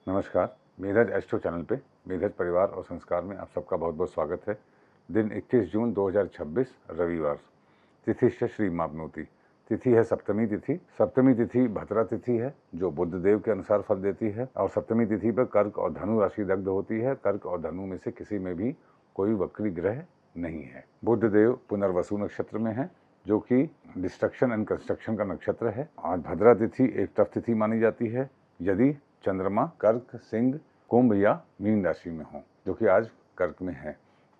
नमस्कार। मेधज astro channel पे मेधज परिवार और संस्कार में आप सबका बहुत बहुत स्वागत है। दिन 21 जून 2026 रविवार। तिथि श्री मापनोती। तिथि है सप्तमी तिथि। सप्तमी तिथि भद्रा तिथि है जो बुध देव के अनुसार फल देती है और सप्तमी तिथि पर कर्क और धनु राशि दग्ध होती है। कर्क और धनु में से किसी में भी कोई वक्री ग्रह नहीं है। बुध देव पुनर्वसु नक्षत्र में है जो कि डिस्ट्रक्शन एंड कंस्ट्रक्शन का नक्षत्र है। आज भद्रा तिथि एक टफ तिथि मानी जाती है यदि चंद्रमा कर्क, सिंह, कुंभ या मीन राशि में हो, जो कि आज कर्क में है।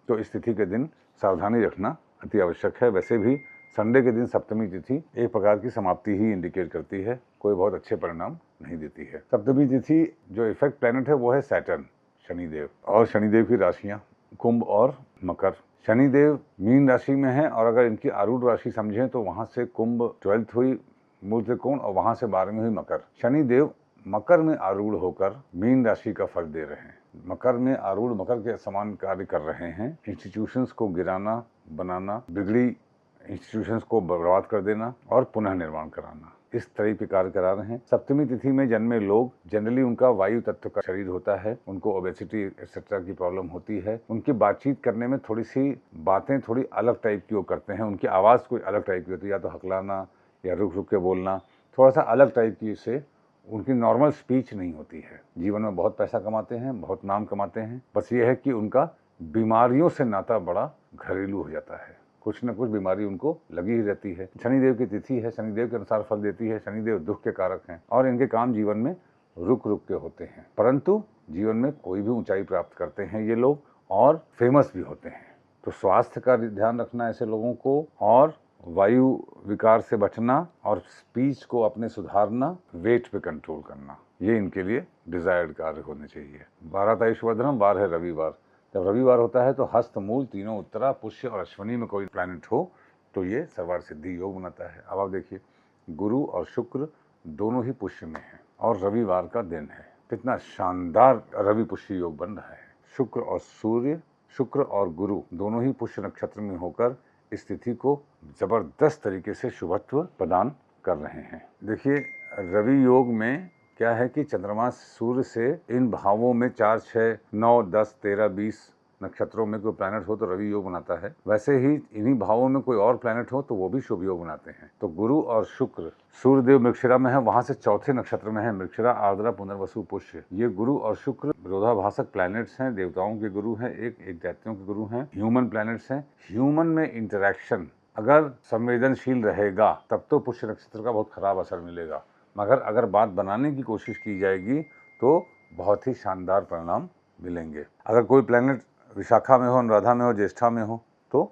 तो इस तिथि के दिन सावधानी रखना अति आवश्यक है। वैसे भी संडे के दिन सप्तमी तिथि एक प्रकार की समाप्ति ही इंडिकेट करती है, कोई बहुत अच्छे परिणाम नहीं देती है। सप्तमी तिथि जो इफेक्ट प्लैनेट है वो है सैटर्न, शनिदेव, और शनिदेव की राशियां कुंभ और मकर। शनिदेव मीन राशि में है और अगर इनकी आरूढ़ राशि समझें तो वहां से कुंभ 12th हुई मूल त्रिकोण और वहां से 12वीं हुई मकर। शनिदेव मकर में आरूढ़ होकर मीन राशि का फल दे रहे हैं। मकर में आरूढ़ मकर के समान कार्य कर रहे हैं। इंस्टीट्यूशंस को गिराना, बनाना, बिगड़ी इंस्टीट्यूशंस को बर्बाद कर देना और पुनः निर्माण कराना, इस तरह के कार्य करा रहे हैं। सप्तमी तिथि में जन्मे लोग जनरली उनका वायु तत्व का शरीर होता है, उनको ओबेसिटी एक्सेट्रा की प्रॉब्लम होती है। उनकी बातचीत करने में थोड़ी सी बातें थोड़ी अलग टाइप की वो करते हैं। उनकी आवाज़ कोई अलग टाइप की होती है, या तो हकलाना या रुक रुक के बोलना, थोड़ा सा अलग टाइप की से उनकी नॉर्मल स्पीच नहीं होती है। जीवन में बहुत पैसा कमाते हैं, बहुत नाम कमाते हैं, बस ये है कि उनका बीमारियों से नाता बड़ा घरेलू हो जाता है। कुछ न कुछ बीमारी उनको लगी ही रहती है। शनिदेव की तिथि है, शनिदेव के अनुसार फल देती है। शनिदेव दुख के कारक हैं और इनके काम जीवन में रुक रुक के होते हैं, परंतु जीवन में कोई भी ऊंचाई प्राप्त करते हैं ये लोग और फेमस भी होते हैं। तो स्वास्थ्य का ध्यान रखना ऐसे लोगों को, और वायु विकार से बचना और स्पीच को अपने सुधारना, वेट पे कंट्रोल करना, ये इनके लिए डिजायर्ड कार्य होने चाहिए। 12 शुभद्रम वार है रविवार। जब रविवार होता है तो हस्त, मूल, तीनों, उत्तरा, पुष्य और अश्विनी में कोई प्लैनेट हो तो ये सर्वार्थ सिद्धि योग बनाता है। अब आप देखिए, गुरु और शुक्र दोनों ही पुष्य में हैं और रविवार का दिन है। कितना शानदार रवि पुष्य योग बन रहा है। शुक्र और सूर्य, शुक्र और गुरु दोनों ही पुष्य नक्षत्र में होकर इस तिथि को जबरदस्त तरीके से शुभत्व प्रदान कर रहे हैं। देखिए, रवि योग में क्या है कि चंद्रमा सूर्य से इन भावों में 4, 6, 9, 10, 13, 20 नक्षत्रों में कोई प्लैनेट हो तो रवि योग बनाता है। वैसे ही इन्हीं भावों में कोई और प्लैनेट हो तो वो भी शुभ योग बनाते हैं। तो गुरु और शुक्र, सूर्यदेव मृगशिरा में है, वहां से चौथे नक्षत्र में है, मृगशिरा, आर्द्रा, पुनर्वसु, पुष्य। ये गुरु और शुक्र विरोधाभासक प्लैनेट्स हैं, देवताओं के गुरु हैं, एक दैत्यों के गुरु हैं, ह्यूमन प्लैनेट्स हैं। ह्यूमन में इंटरेक्शन अगर संवेदनशील रहेगा तब तो पुष्य नक्षत्र का बहुत खराब असर मिलेगा, मगर अगर बात बनाने की कोशिश की जाएगी तो बहुत ही शानदार परिणाम मिलेंगे। अगर कोई प्लैनेट विशाखा में हो, अनुराधा में हो, ज्येष्ठा में हो तो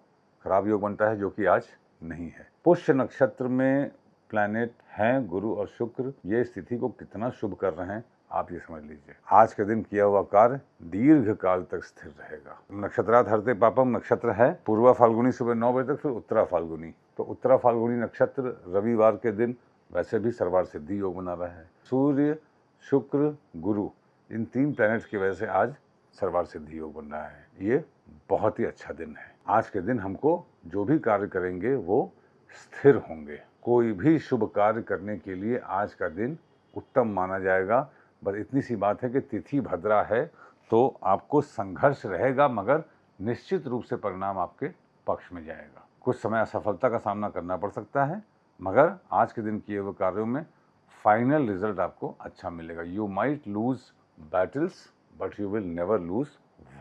खराब योग बनता है, जो कि आज नहीं है। पुष्य नक्षत्र में प्लैनेट हैं गुरु और शुक्र, ये स्थिति को कितना शुभ कर रहे हैं आप ये समझ लीजिए। आज के दिन किया हुआ कार्य दीर्घ काल तक स्थिर रहेगा। नक्षत्रात हरते पापम नक्षत्र है, पूर्वा फाल्गुनी सुबह 9 बजे तक, फिर उत्तरा फाल्गुनी। तो उत्तरा फाल्गुनी नक्षत्र रविवार के दिन वैसे भी सर्वार्थ सिद्धि योग बना रहा है। सूर्य, शुक्र, गुरु, इन 3 प्लैनेट्स की वजह से आज सर्वार्थ सिद्धि योग बन रहा है। ये बहुत ही अच्छा दिन है। आज के दिन हमको जो भी कार्य करेंगे वो स्थिर होंगे। कोई भी शुभ कार्य करने के लिए आज का दिन उत्तम माना जाएगा। बस इतनी सी बात है कि तिथि भद्रा है तो आपको संघर्ष रहेगा, मगर निश्चित रूप से परिणाम आपके पक्ष में जाएगा। कुछ समय असफलता का सामना करना पड़ सकता है, मगर आज के दिन किए हुए कार्यों में फाइनल रिजल्ट आपको अच्छा मिलेगा। You might lose battles but you will never lose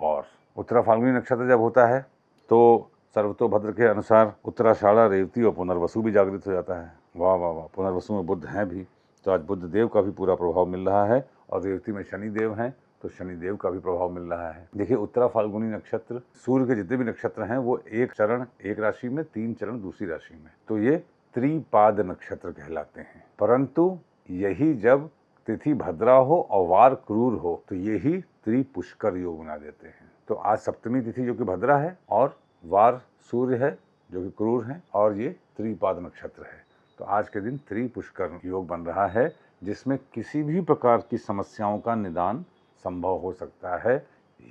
war. Uttara Phalguni नक्षत्र जब होता है तो सर्वतोभद्र के अनुसार उत्तराषाढ़ा, रेवती और पुनर्वसु भी जागृत हो जाता है। वाह वाह वाह, पुनर्वसु में बुध हैं भी, तो आज बुध देव का भी पूरा प्रभाव मिल रहा है, और रेवती में शनिदेव हैं तो शनिदेव का भी प्रभाव मिल रहा है। देखिए, उत्तरा फाल्गुनी नक्षत्र, सूर्य के जितने भी नक्षत्र हैं वो एक चरण एक राशि में, 3 चरण दूसरी राशि में, तो ये त्रिपाद नक्षत्र कहलाते हैं। परंतु यही जब तिथि भद्रा हो और वार क्रूर हो तो यही त्रिपुष्कर योग बना देते हैं। तो आज सप्तमी तिथि जो कि भद्रा है और वार सूर्य है जो कि क्रूर है, और ये त्रिपाद नक्षत्र है, तो आज के दिन त्रिपुष्कर योग बन रहा है, जिसमें किसी भी प्रकार की समस्याओं का निदान संभव हो सकता है।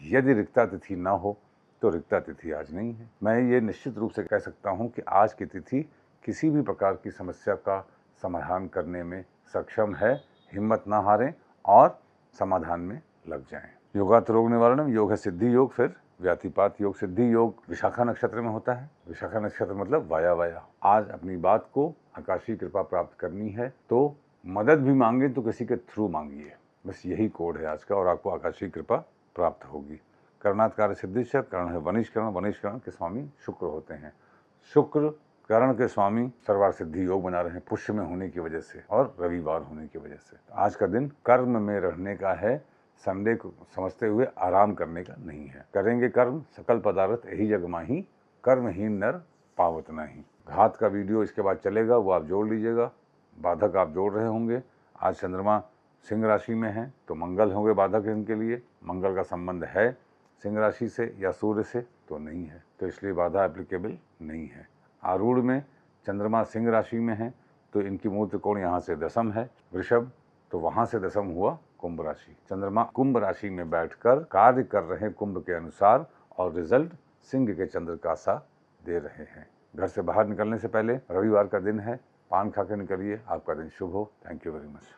यदि रिक्ता तिथि ना हो तो रिक्ता तिथि आज नहीं है। मैं ये निश्चित रूप से कह सकता हूँ कि आज की तिथि किसी भी प्रकार की समस्या का समाधान करने में सक्षम है। हिम्मत ना हारें और समाधान में लग जाएं। योगात रोग निवारणम, योग है सिद्धि योग, फिर व्यातिपात योग। सिद्धि योग विशाखा नक्षत्र में होता है। विशाखा नक्षत्र मतलब वाया। आज अपनी बात को आकाशीय कृपा प्राप्त करनी है तो मदद भी मांगे तो किसी के थ्रू मांगिए, बस यही कोड है आज का, और आपको आकाशीय कृपा प्राप्त होगी। करणात् कार्य सिद्धिश्चर, कर्ण है वनिष्करण, वनिष्करण के स्वामी शुक्र होते हैं। शुक्र कर्ण के स्वामी सर्वार्थ सिद्धि योग बना रहे हैं पुष्य में होने की वजह से और रविवार होने की वजह से। आज का दिन कर्म में रहने का है, संडे को समझते हुए आराम करने का नहीं है। करेंगे कर्म सकल पदार्थ यही जग माही, कर्महीन नर पावत नहीं। घात का वीडियो इसके बाद चलेगा, वो आप जोड़ लीजिएगा। बाधक आप जोड़ रहे होंगे। आज चंद्रमा सिंह राशि में है तो मंगल होंगे बाधक इनके लिए। मंगल का संबंध है सिंह राशि से या सूर्य से तो नहीं है, तो इसलिए बाधा एप्लीकेबल नहीं है। आरूढ़ में चंद्रमा सिंह राशि में है तो इनकी मूल त्रिकोण यहाँ से दशम है वृषभ, तो वहाँ से दशम हुआ कुंभ राशि। चंद्रमा कुंभ राशि में बैठकर कार्य कर रहे हैं कुंभ के अनुसार, और रिजल्ट सिंह के चंद्र का सा दे रहे हैं। घर से बाहर निकलने से पहले रविवार का दिन है, पान खा के निकलिए, आपका दिन शुभ हो। Thank you very much.